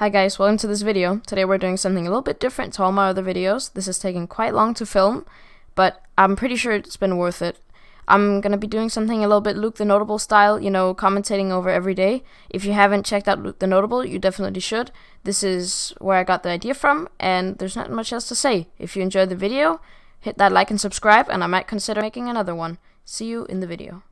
Hi guys, welcome to this video. Today we're doing something a little bit different to all my other videos. This is taking quite long to film, but I'm pretty sure it's been worth it. I'm gonna be doing something a little bit Luke the Notable style, commentating over every day. If you haven't checked out Luke the Notable, you definitely should. This is where I got the idea from, and there's not much else to say. If you enjoyed the video, hit that like and subscribe, and I might consider making another one. See you in the video.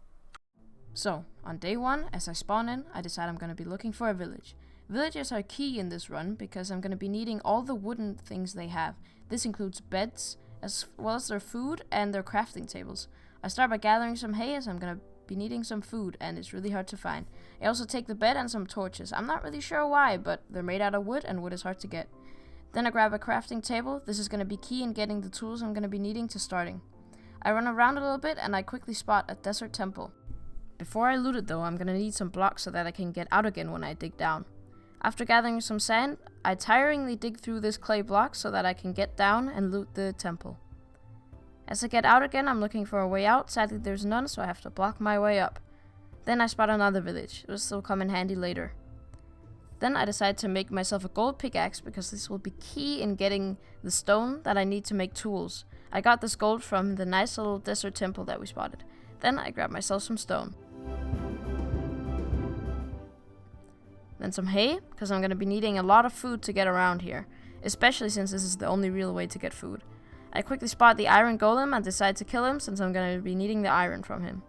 So, on day 1, as I spawn in, I decide I'm gonna be looking for a village. Villagers are key in this run because I'm going to be needing all the wooden things they have. This includes beds, as well as their food and their crafting tables. I start by gathering some hay as I'm going to be needing some food and it's really hard to find. I also take the bed and some torches. I'm not really sure why, but they're made out of wood and wood is hard to get. Then I grab a crafting table. This is going to be key in getting the tools I'm going to be needing to starting. I run around a little bit and I quickly spot a desert temple. Before I loot it though, I'm going to need some blocks so that I can get out again when I dig down. After gathering some sand, I tiringly dig through this clay block so that I can get down and loot the temple. As I get out again, I'm looking for a way out. Sadly, there's none, so I have to block my way up. Then I spot another village. This will come in handy later. Then I decide to make myself a gold pickaxe because this will be key in getting the stone that I need to make tools. I got this gold from the nice little desert temple that we spotted. Then I grab myself some stone. Then some hay, because I'm going to be needing a lot of food to get around here, especially since this is the only real way to get food. I quickly spot the iron golem and decide to kill him since I'm going to be needing the iron from him.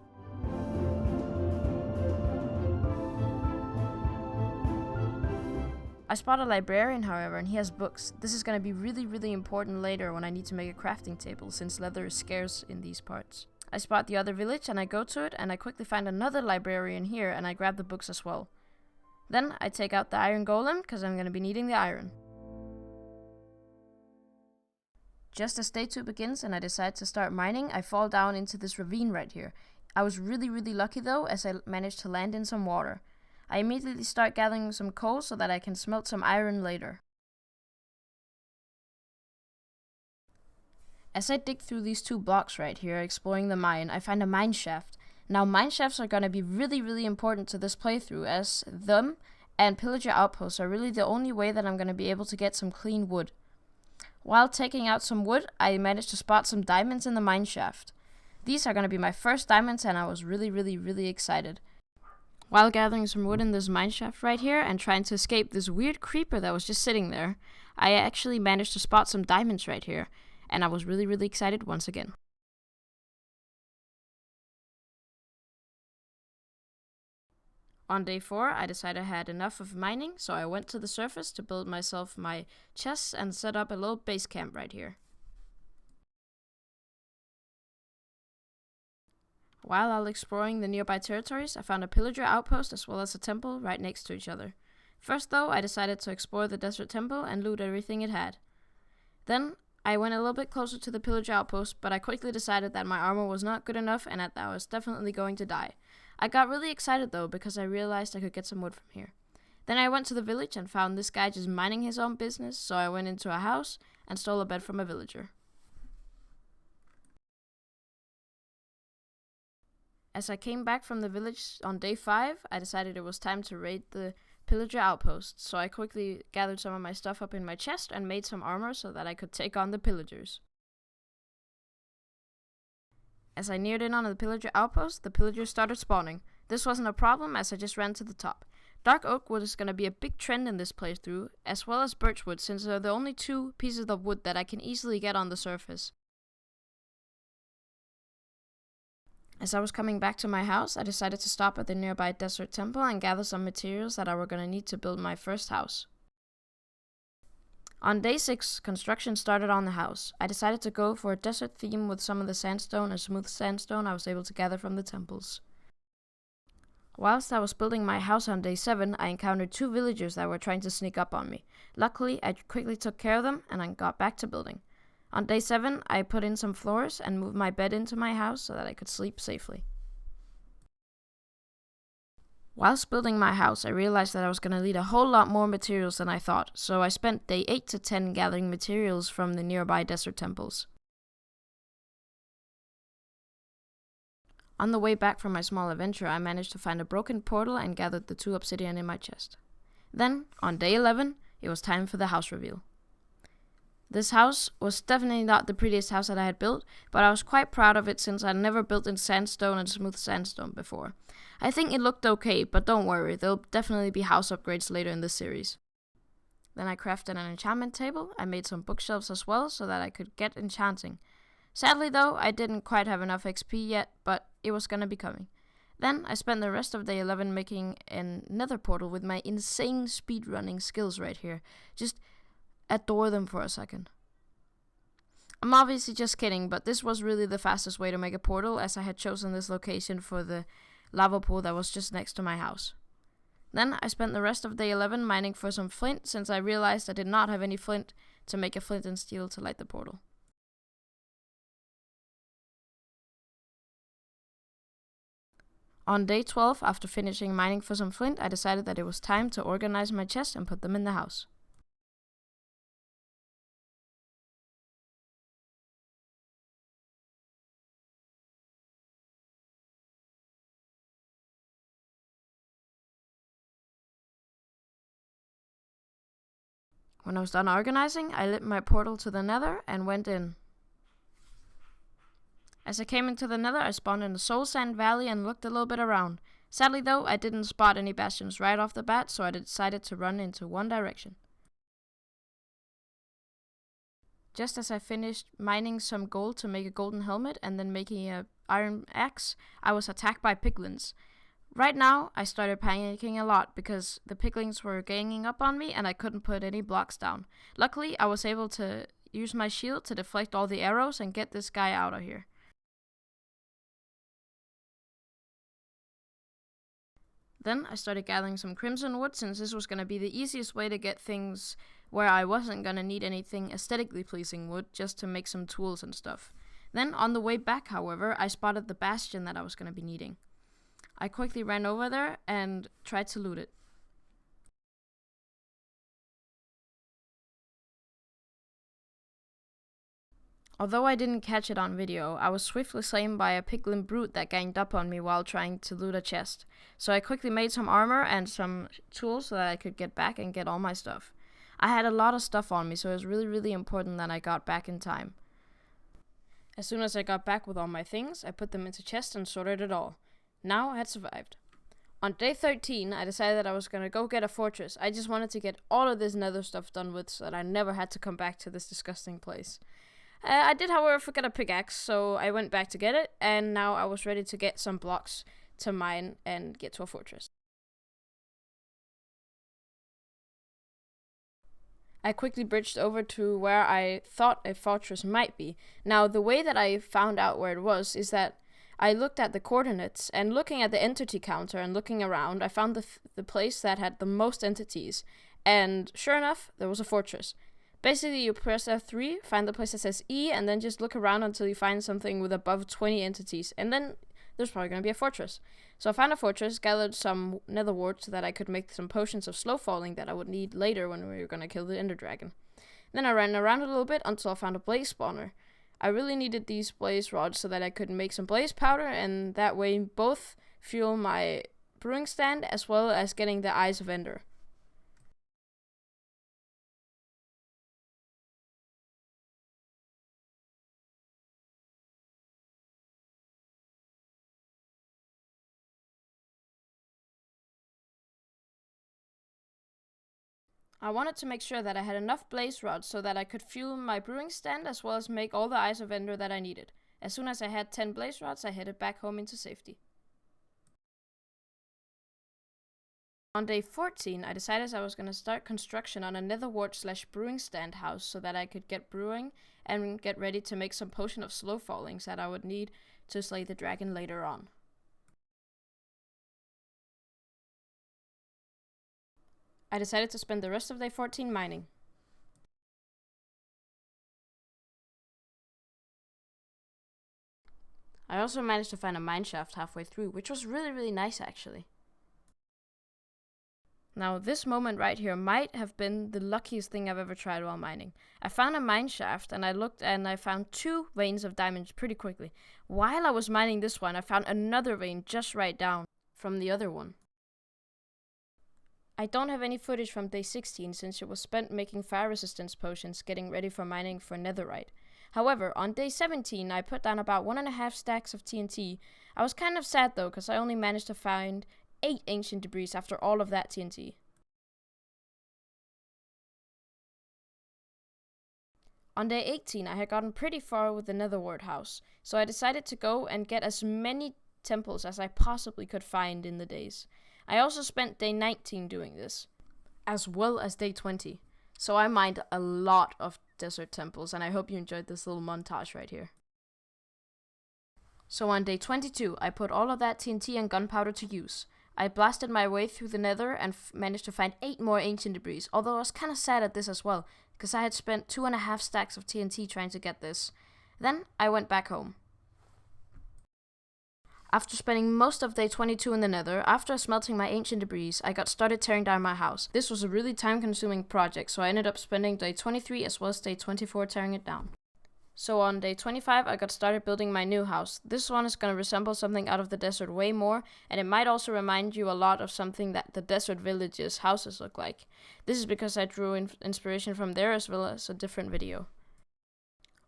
I spot a librarian, however, and he has books. This is going to be really important later when I need to make a crafting table, since leather is scarce in these parts. I spot the other village and I go to it, and I quickly find another librarian here and I grab the books as well. Then I take out the iron golem because I'm going to be needing the iron. Just as day 2 begins and I decide to start mining, I fall down into this ravine right here. I was really lucky though, as I managed to land in some water. I immediately start gathering some coal so that I can smelt some iron later. As I dig through these 2 blocks right here, exploring the mine, I find a mine shaft. Now, mine shafts are going to be really important to this playthrough, as them and pillager outposts are really the only way that I'm going to be able to get some clean wood. While taking out some wood, I managed to spot some diamonds in the mine shaft. These are going to be my first diamonds and I was really excited. While gathering some wood in this mine shaft right here and trying to escape this weird creeper that was just sitting there, I actually managed to spot some diamonds right here, and I was really excited once again. On day 4, I decided I had enough of mining, so I went to the surface to build myself my chests and set up a little base camp right here. While I was exploring the nearby territories, I found a pillager outpost as well as a temple right next to each other. First though, I decided to explore the desert temple and loot everything it had. Then, I went a little bit closer to the pillager outpost, but I quickly decided that my armor was not good enough and that I was definitely going to die. I got really excited though because I realized I could get some wood from here. Then I went to the village and found this guy just minding his own business, so I went into a house and stole a bed from a villager. As I came back from the village on day 5, I decided it was time to raid the pillager outpost, so I quickly gathered some of my stuff up in my chest and made some armor so that I could take on the pillagers. As I neared in on the pillager outpost, the pillagers started spawning. This wasn't a problem as I just ran to the top. Dark oak wood is going to be a big trend in this playthrough, as well as birch wood, since they're the only 2 pieces of wood that I can easily get on the surface. As I was coming back to my house, I decided to stop at the nearby desert temple and gather some materials that I were going to need to build my first house. On day 6, construction started on the house. I decided to go for a desert theme with some of the sandstone and smooth sandstone I was able to gather from the temples. Whilst I was building my house on day 7, I encountered 2 villagers that were trying to sneak up on me. Luckily, I quickly took care of them and I got back to building. On day 7, I put in some floors and moved my bed into my house so that I could sleep safely. Whilst building my house, I realized that I was going to need a whole lot more materials than I thought, so I spent day 8 to 10 gathering materials from the nearby desert temples. On the way back from my small adventure, I managed to find a broken portal and gathered the 2 obsidian in my chest. Then, on day 11, It was time for the house reveal. This house was definitely not the prettiest house that I had built, but I was quite proud of it since I'd never built in sandstone and smooth sandstone before. I think it looked okay, but don't worry, there'll definitely be house upgrades later in this series. Then I crafted an enchantment table. I made some bookshelves as well so that I could get enchanting. Sadly though, I didn't quite have enough XP yet, but it was gonna be coming. Then I spent the rest of day 11 making a Nether Portal with my insane speedrunning skills right here. Just adore them for a second. I'm obviously just kidding, but this was really the fastest way to make a portal, as I had chosen this location for the lava pool that was just next to my house. Then I spent the rest of day 11 mining for some flint, since I realized I did not have any flint to make a flint and steel to light the portal. On day 12, after finishing mining for some flint, I decided that it was time to organize my chest and put them in the house. When I was done organizing, I lit my portal to the Nether and went in. As I came into the Nether, I spawned in the Soul Sand Valley and looked a little bit around. Sadly though, I didn't spot any bastions right off the bat, so I decided to run into one direction. Just as I finished mining some gold to make a golden helmet and then making an iron axe, I was attacked by piglins. Right now, I started panicking a lot because the piglins were ganging up on me and I couldn't put any blocks down. Luckily, I was able to use my shield to deflect all the arrows and get this guy out of here. Then I started gathering some crimson wood, since this was going to be the easiest way to get things where I wasn't going to need anything aesthetically pleasing wood, just to make some tools and stuff. Then on the way back, however, I spotted the bastion that I was going to be needing. I quickly ran over there and tried to loot it. Although I didn't catch it on video, I was swiftly slain by a piglin brute that ganged up on me while trying to loot a chest. So I quickly made some armor and some tools so that I could get back and get all my stuff. I had a lot of stuff on me, so it was really important that I got back in time. As soon as I got back with all my things, I put them into chests and sorted it all. Now I had survived. On day 13, I decided that I was going to go get a fortress. I just wanted to get all of this nether stuff done with so that I never had to come back to this disgusting place. I did, however, forget a pickaxe, so I went back to get it, and now I was ready to get some blocks to mine and get to a fortress. I quickly bridged over to where I thought a fortress might be. Now, the way that I found out where it was is that I looked at the coordinates, and looking at the entity counter and looking around, I found the place that had the most entities, and sure enough, there was a fortress. Basically, you press F3, find the place that says E, and then just look around until you find something with above 20 entities, and then there's probably going to be a fortress. So I found a fortress, gathered some nether wart so that I could make some potions of slow falling that I would need later when we were going to kill the ender dragon. Then I ran around a little bit until I found a blaze spawner. I really needed these blaze rods so that I could make some blaze powder, and that way both fuel my brewing stand as well as getting the eyes of ender. I wanted to make sure that I had enough blaze rods so that I could fuel my brewing stand as well as make all the eyes of ender that I needed. As soon as I had 10 blaze rods, I headed back home into safety. On day 14, I decided I was going to start construction on a nether wart / brewing stand house so that I could get brewing and get ready to make some potion of slow fallings that I would need to slay the dragon later on. I decided to spend the rest of day 14 mining. I also managed to find a mine shaft halfway through, which was really nice actually. Now this moment right here might have been the luckiest thing I've ever tried while mining. I found a mine shaft and I looked and I found 2 veins of diamonds pretty quickly. While I was mining this one, I found another vein just right down from the other one. I don't have any footage from day 16 since it was spent making fire resistance potions getting ready for mining for netherite. However, on day 17 I put down about 1.5 stacks of TNT. I was kind of sad though, because I only managed to find 8 ancient debris after all of that TNT. On day 18 I had gotten pretty far with the netherward house, so I decided to go and get as many temples as I possibly could find in the days. I also spent day 19 doing this, as well as day 20. So I mined a lot of desert temples, and I hope you enjoyed this little montage right here. So on day 22, I put all of that TNT and gunpowder to use. I blasted my way through the nether and managed to find 8 more ancient debris, although I was kind of sad at this as well, because I had spent 2.5 stacks of TNT trying to get this. Then I went back home. After spending most of day 22 in the nether, after smelting my ancient debris, I got started tearing down my house. This was a really time-consuming project, so I ended up spending day 23 as well as day 24 tearing it down. So on day 25, I got started building my new house. This one is going to resemble something out of the desert way more, and it might also remind you a lot of something that the desert villages' houses look like. This is because I drew inspiration from there as well as a different video.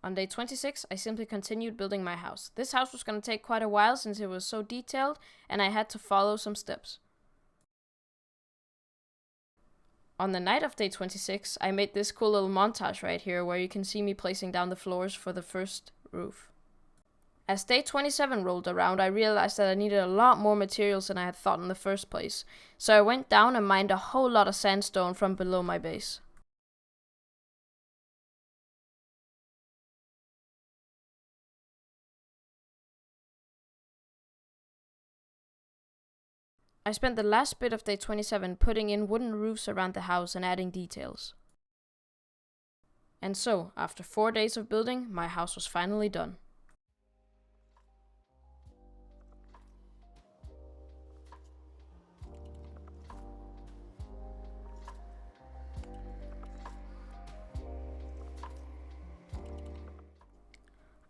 On day 26, I simply continued building my house. This house was going to take quite a while since it was so detailed, and I had to follow some steps. On the night of day 26, I made this cool little montage right here where you can see me placing down the floors for the first roof. As day 27 rolled around, I realized that I needed a lot more materials than I had thought in the first place, so I went down and mined a whole lot of sandstone from below my base. I spent the last bit of day 27 putting in wooden roofs around the house and adding details. And so, after 4 days of building, my house was finally done.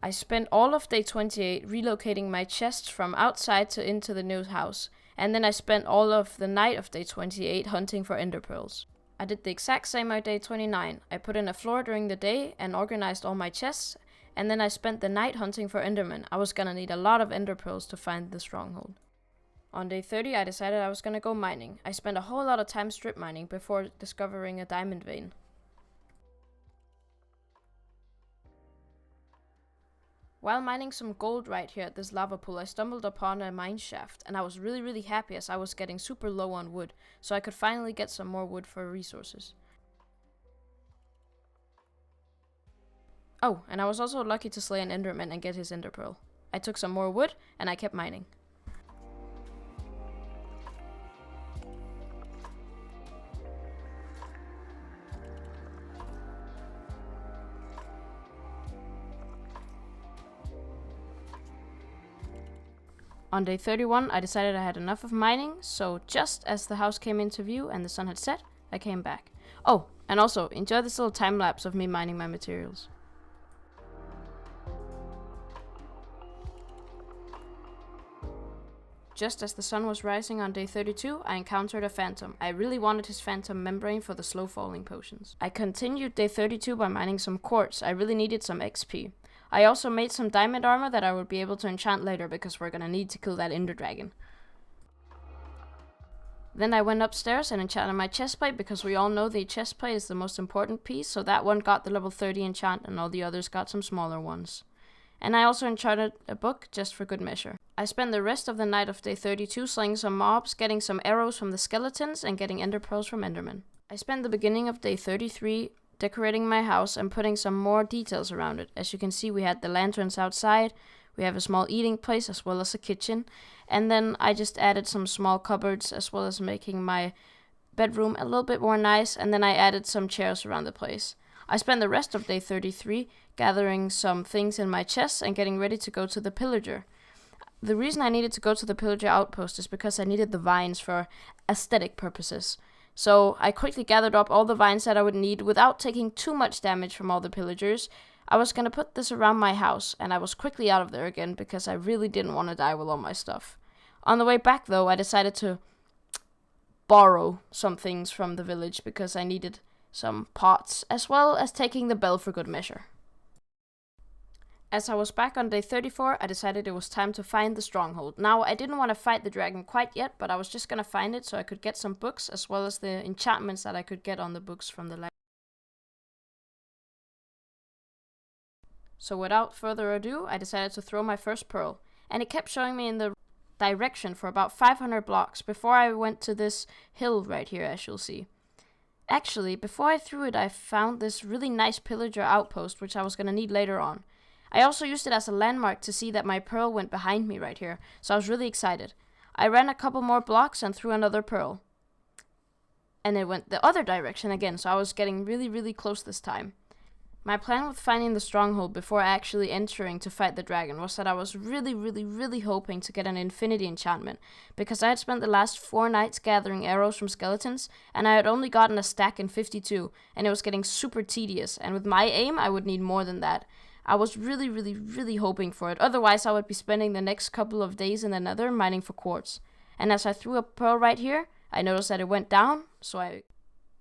I spent all of day 28 relocating my chests from outside to into the new house, and then I spent all of the night of day 28 hunting for ender pearls. I did the exact same on day 29. I put in a floor during the day and organized all my chests, and then I spent the night hunting for endermen. I was gonna need a lot of ender pearls to find the stronghold. On day 30 I decided I was gonna go mining. I spent a whole lot of time strip mining before discovering a diamond vein. While mining some gold right here at this lava pool, I stumbled upon a mine shaft, and I was really happy as I was getting super low on wood, so I could finally get some more wood for resources. Oh, and I was also lucky to slay an enderman and get his ender pearl. I took some more wood, and I kept mining. On day 31, I decided I had enough of mining, so just as the house came into view and the sun had set, I came back. Oh, and also, enjoy this little time lapse of me mining my materials. Just as the sun was rising on day 32, I encountered a phantom. I really wanted his phantom membrane for the slow falling potions. I continued day 32 by mining some quartz. I really needed some XP. I also made some diamond armor that I would be able to enchant later because we're gonna need to kill that ender dragon. Then I went upstairs and enchanted my chestplate because we all know the chestplate is the most important piece, so that one got the level 30 enchant and all the others got some smaller ones. And I also enchanted a book just for good measure. I spent the rest of the night of day 32 slaying some mobs, getting some arrows from the skeletons, and getting ender pearls from endermen. I spent the beginning of day 33 decorating my house and putting some more details around it. As you can see, we had the lanterns outside, we have a small eating place as well as a kitchen, and then I just added some small cupboards as well as making my bedroom a little bit more nice, and then I added some chairs around the place. I spent the rest of day 33 gathering some things in my chest and getting ready to go to the pillager. The reason I needed to go to the pillager outpost is because I needed the vines for aesthetic purposes. So I quickly gathered up all the vines that I would need without taking too much damage from all the pillagers. I was going to put this around my house, and I was quickly out of there again because I really didn't want to die with all my stuff. On the way back though, I decided to borrow some things from the village because I needed some pots, as well as taking the bell for good measure. As I was back on day 34, I decided it was time to find the Stronghold. Now, I didn't want to fight the dragon quite yet, but I was just gonna find it so I could get some books, as well as the enchantments that I could get on the books from the library. So without further ado, I decided to throw my first pearl, and it kept showing me in the direction for about 500 blocks before I went to this hill right here, as you'll see. Actually, before I threw it, I found this really nice pillager outpost, which I was gonna need later on. I also used it as a landmark to see that my pearl went behind me right here, so I was really excited. I ran a couple more blocks and threw another pearl. And it went the other direction again, so I was getting really close this time. My plan with finding the Stronghold before actually entering to fight the dragon was that I was really hoping to get an infinity enchantment, because I had spent the last 4 nights gathering arrows from skeletons, and I had only gotten a stack in 52, and it was getting super tedious, and with my aim I would need more than that. I was really hoping for it, otherwise I would be spending the next couple of days in the Nether mining for quartz. And as I threw a pearl right here, I noticed that it went down, so I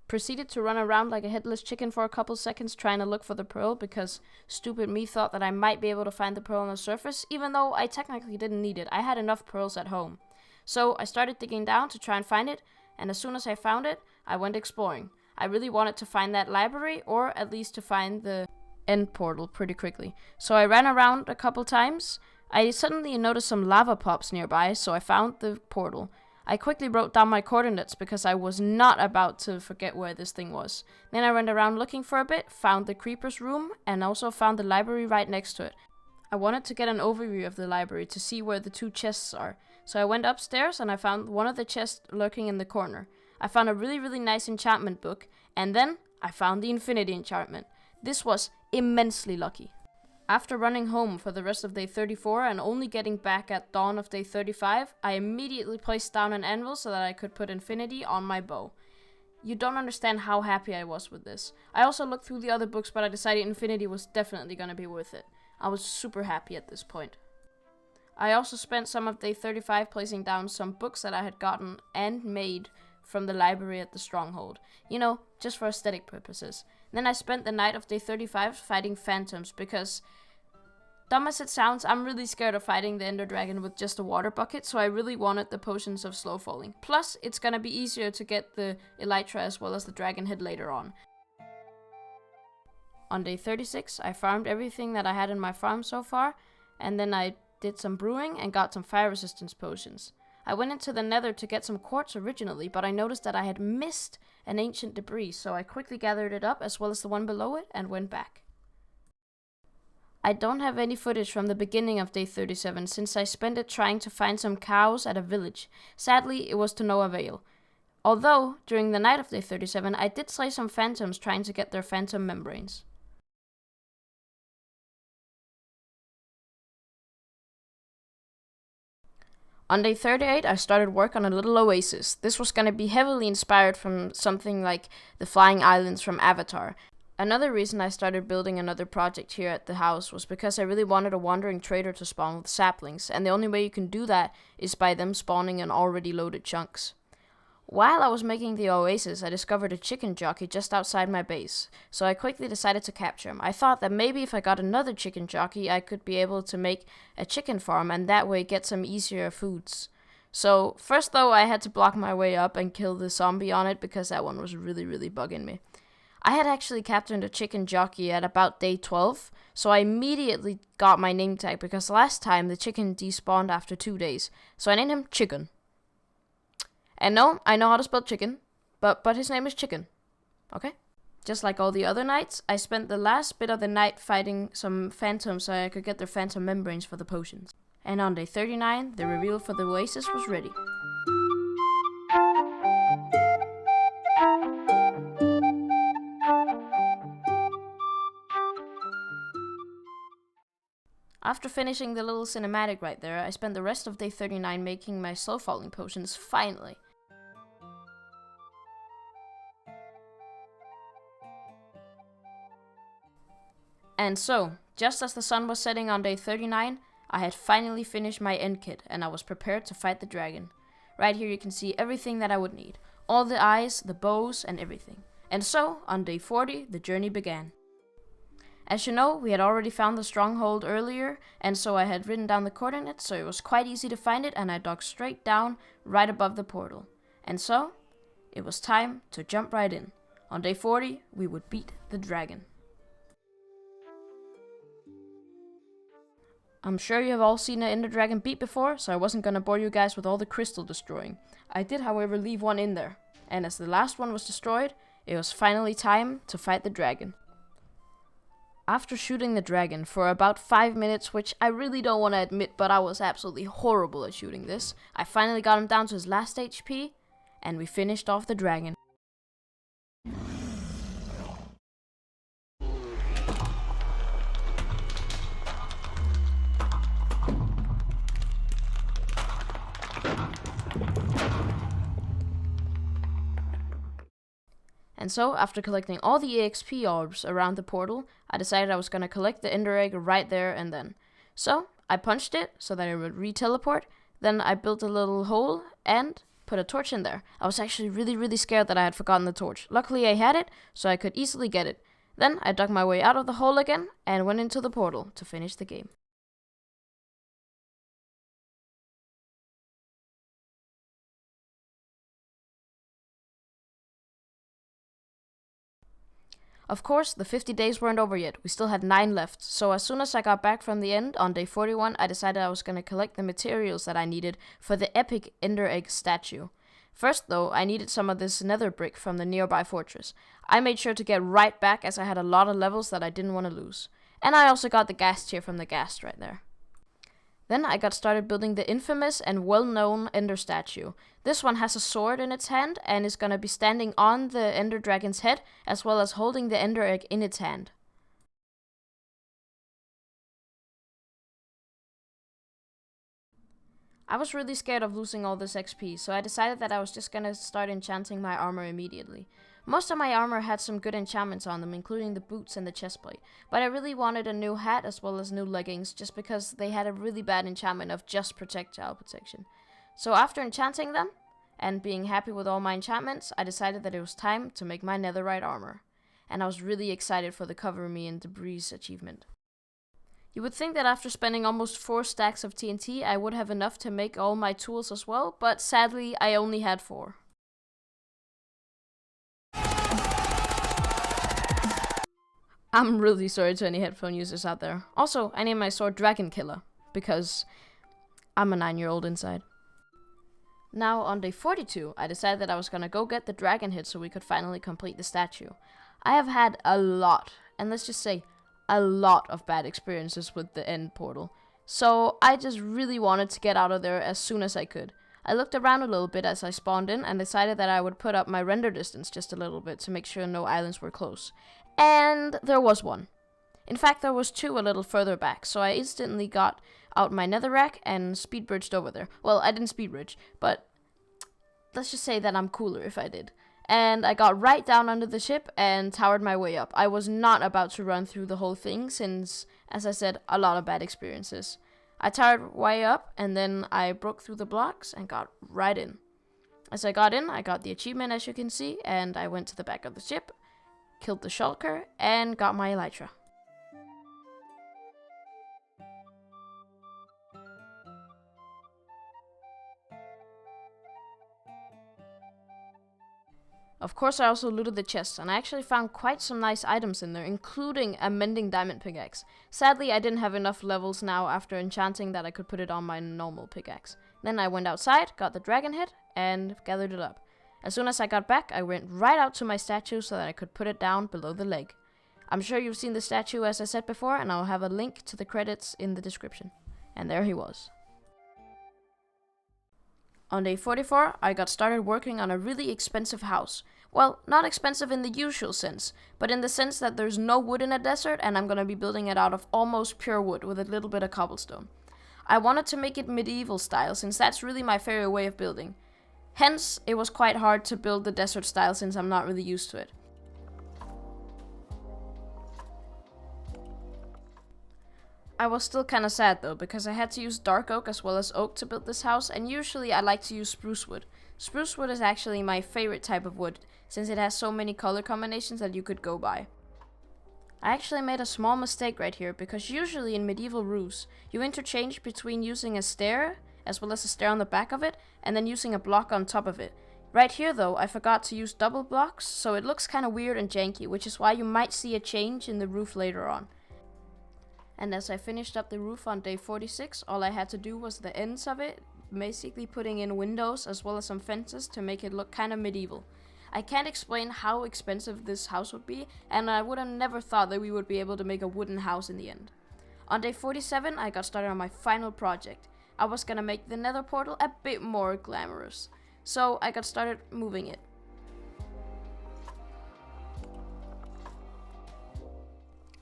proceeded to run around like a headless chicken for a couple seconds trying to look for the pearl, because stupid me thought that I might be able to find the pearl on the surface, even though I technically didn't need it. I had enough pearls at home. So I started digging down to try and find it, and as soon as I found it, I went exploring. I really wanted to find that library, or at least to find the end portal pretty quickly. So I ran around a couple times. I suddenly noticed some lava pops nearby, so I found the portal. I quickly wrote down my coordinates because I was not about to forget where this thing was. Then I went around looking for a bit, found the creeper's room, and also found the library right next to it. I wanted to get an overview of the library to see where the 2 chests are. So I went upstairs and I found one of the chests lurking in the corner. I found a really nice enchantment book, and then I found the infinity enchantment. This was immensely lucky. After running home for the rest of day 34 and only getting back at dawn of day 35, I immediately placed down an anvil so that I could put infinity on my bow. You don't understand how happy I was with this. I also looked through the other books, but I decided infinity was definitely gonna be worth it. I was super happy at this point. I also spent some of day 35 placing down some books that I had gotten and made from the library at the Stronghold. You know, just for aesthetic purposes. Then I spent the night of day 35 fighting phantoms, because, dumb as it sounds, I'm really scared of fighting the Ender Dragon with just a water bucket, so I really wanted the potions of slow falling. Plus, it's gonna be easier to get the elytra as well as the dragon head later on. On day 36, I farmed everything that I had in my farm so far, and then I did some brewing and got some fire resistance potions. I went into the Nether to get some quartz originally, but I noticed that I had missed an ancient debris, so I quickly gathered it up as well as the one below it and went back. I don't have any footage from the beginning of day 37 since I spent it trying to find some cows at a village. Sadly, it was to no avail. Although, during the night of day 37, I did slay some phantoms trying to get their phantom membranes. On day 38, I started work on a little oasis. This was going to be heavily inspired from something like the flying islands from Avatar. Another reason I started building another project here at the house was because I really wanted a wandering trader to spawn with saplings, and the only way you can do that is by them spawning in already loaded chunks. While I was making the oasis, I discovered a chicken jockey just outside my base, so I quickly decided to capture him. I thought that maybe if I got another chicken jockey, I could be able to make a chicken farm and that way get some easier foods. So first though, I had to block my way up and kill the zombie on it because that one was really bugging me. I had actually captured a chicken jockey at about day 12, so I immediately got my name tag because last time the chicken despawned after 2 days, so I named him Chicken. And no, I know how to spell chicken, but his name is Chicken. Okay? Just like all the other nights, I spent the last bit of the night fighting some phantoms so I could get their phantom membranes for the potions. And on day 39, the reveal for the Oasis was ready. After finishing the little cinematic right there, I spent the rest of day 39 making my slow falling potions, finally. And so, just as the sun was setting on day 39, I had finally finished my end kit and I was prepared to fight the dragon. Right here you can see everything that I would need. all the eyes, the bows, and everything. And so, on day 40, the journey began. As you know, we had already found the stronghold earlier, and so I had written down the coordinates, so it was quite easy to find it, and I dug straight down, right above the portal. And so, it was time to jump right in. On day 40, we would beat the dragon. I'm sure you have all seen an ender dragon beat before, so I wasn't gonna bore you guys with all the crystal destroying. I did, however, leave one in there, and as the last one was destroyed, it was finally time to fight the dragon. After shooting the dragon for about 5 minutes, which I really don't want to admit, but I was absolutely horrible at shooting this, I finally got him down to his last HP, and we finished off the dragon. And so, after collecting all the EXP orbs around the portal, I decided I was going to collect the ender egg right there and then. So, I punched it so that it would re-teleport, then I built a little hole and put a torch in there. I was actually really scared that I had forgotten the torch. Luckily I had it, so I could easily get it. Then I dug my way out of the hole again and went into the portal to finish the game. Of course, the 50 days weren't over yet, we still had 9 left, so as soon as I got back from the end, on day 41, I decided I was going to collect the materials that I needed for the epic ender egg statue. First though, I needed some of this nether brick from the nearby fortress. I made sure to get right back as I had a lot of levels that I didn't want to lose. And I also got the ghast tear from the ghast right there. Then I got started building the infamous and well-known ender statue. This one has a sword in its hand and is gonna be standing on the ender dragon's head as well as holding the ender egg in its hand. I was really scared of losing all this XP, so I decided that I was just gonna start enchanting my armor immediately. Most of my armor had some good enchantments on them, including the boots and the chestplate, but I really wanted a new hat as well as new leggings, just because they had a really bad enchantment of just projectile protection. So after enchanting them, and being happy with all my enchantments, I decided that it was time to make my netherite armor. And I was really excited for the Cover Me in Debris achievement. You would think that after spending almost 4 stacks of TNT, I would have enough to make all my tools as well, but sadly, I only had 4. I'm really sorry to any headphone users out there. Also, I named my sword Dragon Killer, because I'm a 9-year-old inside. Now, on day 42, I decided that I was gonna go get the dragon head so we could finally complete the statue. I have had a lot, and let's just say, a lot of bad experiences with the end portal, so I just really wanted to get out of there as soon as I could. I looked around a little bit as I spawned in and decided that I would put up my render distance just a little bit to make sure no islands were close. And there was one. In fact, there was 2 a little further back, so I instantly got out my netherrack and speed bridged over there. Well, I didn't speed bridge, but let's just say that I'm cooler if I did. And I got right down under the ship and towered my way up. I was not about to run through the whole thing since, as I said, a lot of bad experiences. I towered way up and then I broke through the blocks and got right in. As I got in, I got the achievement as you can see, and I went to the back of the ship, killed the shulker, and got my elytra. Of course, I also looted the chests, and I actually found quite some nice items in there, including a mending diamond pickaxe. Sadly, I didn't have enough levels now after enchanting that I could put it on my normal pickaxe. Then I went outside, got the dragon head, and gathered it up. As soon as I got back, I went right out to my statue so that I could put it down below the leg. I'm sure you've seen the statue as I said before, and I'll have a link to the credits in the description. And there he was. On day 44, I got started working on a really expensive house. Well, not expensive in the usual sense, but in the sense that there's no wood in a desert and I'm gonna be building it out of almost pure wood with a little bit of cobblestone. I wanted to make it medieval style since that's really my favorite way of building. Hence, it was quite hard to build the desert style since I'm not really used to it. I was still kinda sad though, because I had to use dark oak as well as oak to build this house, and usually I like to use spruce wood. Spruce wood is actually my favorite type of wood, since it has so many color combinations that you could go by. I actually made a small mistake right here, because usually in medieval roofs, you interchange between using a stair, as well as a stair on the back of it, and then using a block on top of it. Right here though, I forgot to use double blocks, so it looks kinda weird and janky, which is why you might see a change in the roof later on. And as I finished up the roof on day 46, all I had to do was the ends of it, basically putting in windows as well as some fences to make it look kinda medieval. I can't explain how expensive this house would be, and I would have never thought that we would be able to make a wooden house in the end. On day 47, I got started on my final project. I was gonna make the Nether Portal a bit more glamorous. So I got started moving it.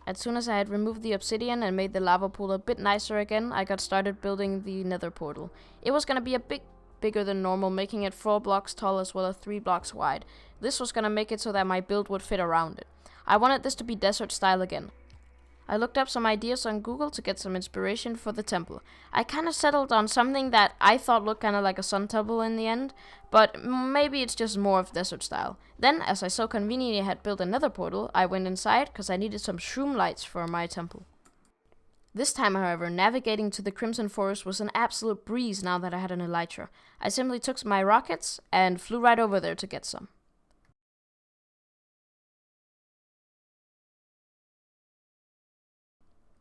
As soon as I had removed the obsidian and made the lava pool a bit nicer again, I got started building the Nether Portal. It was gonna be a bit bigger than normal, making it 4 blocks tall as well as 3 blocks wide. This was gonna make it so that my build would fit around it. I wanted this to be desert style again. I looked up some ideas on Google to get some inspiration for the temple. I kinda settled on something that I thought looked kinda like a sun temple in the end, but maybe it's just more of desert style. Then, as I so conveniently had built another portal, I went inside because I needed some shroom lights for my temple. This time, however, navigating to the Crimson Forest was an absolute breeze now that I had an elytra. I simply took my rockets and flew right over there to get some.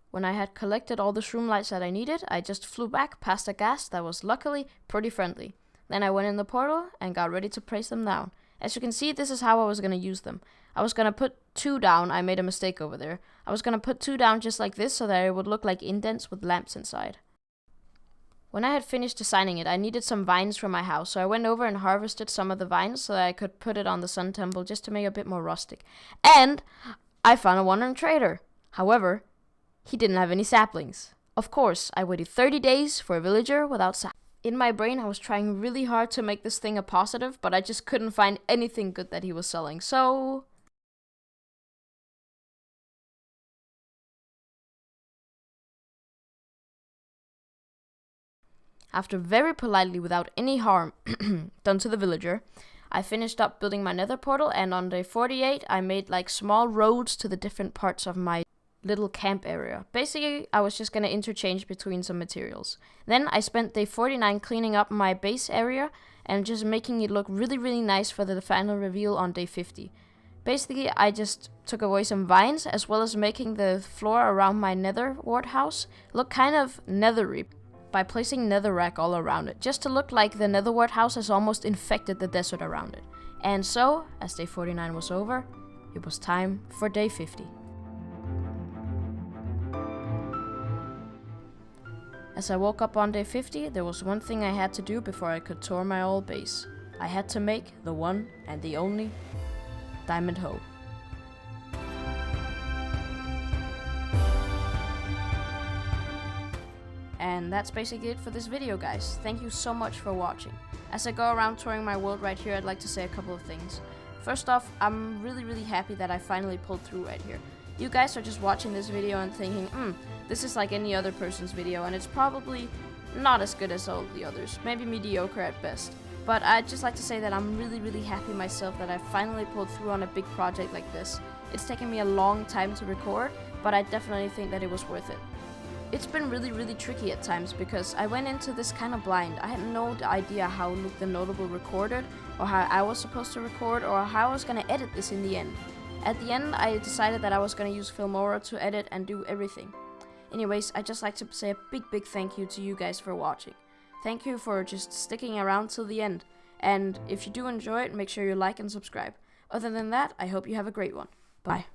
When I had collected all the shroom lights that I needed, I just flew back past a ghast that was luckily pretty friendly. Then I went in the portal and got ready to place them down. As you can see, this is how I was going to use them. I was going to put 2 down. I made a mistake over there. I was going to put 2 down just like this so that it would look like indents with lamps inside. When I had finished designing it, I needed some vines for my house, so I went over and harvested some of the vines so that I could put it on the sun temple just to make it a bit more rustic. And I found a wandering trader. However, he didn't have any saplings. Of course, I waited 30 days for a villager without saplings. In my brain, I was trying really hard to make this thing a positive, but I just couldn't find anything good that he was selling, so... After very politely, without any harm done to the villager, I finished up building my nether portal, and on day 48, I made like small roads to the different parts of my little camp area. Basically, I was just gonna interchange between some materials. Then I spent day 49 cleaning up my base area and just making it look really, really nice for the final reveal on day 50. Basically, I just took away some vines as well as making the floor around my nether ward house look kind of nethery by placing netherrack all around it, just to look like the nether ward house has almost infected the desert around it. And so, as day 49 was over, it was time for day 50. As I woke up on day 50, there was one thing I had to do before I could tour my old base. I had to make the one and the only diamond hoe. And that's basically it for this video, guys. Thank you so much for watching. As I go around touring my world right here, I'd like to say a couple of things. First off, I'm really happy that I finally pulled through right here. You guys are just watching this video and thinking, this is like any other person's video, and it's probably not as good as all the others, maybe mediocre at best. But I'd just like to say that I'm really happy myself that I finally pulled through on a big project like this. It's taken me a long time to record, but I definitely think that it was worth it. It's been really tricky at times because I went into this kind of blind. I had no idea how Luke the Notable recorded, or how I was supposed to record, or how I was gonna edit this in the end. At the end, I decided that I was gonna use Filmora to edit and do everything. Anyways, I'd just like to say a big thank you to you guys for watching. Thank you for just sticking around till the end. And if you do enjoy it, make sure you like and subscribe. Other than that, I hope you have a great one. Bye.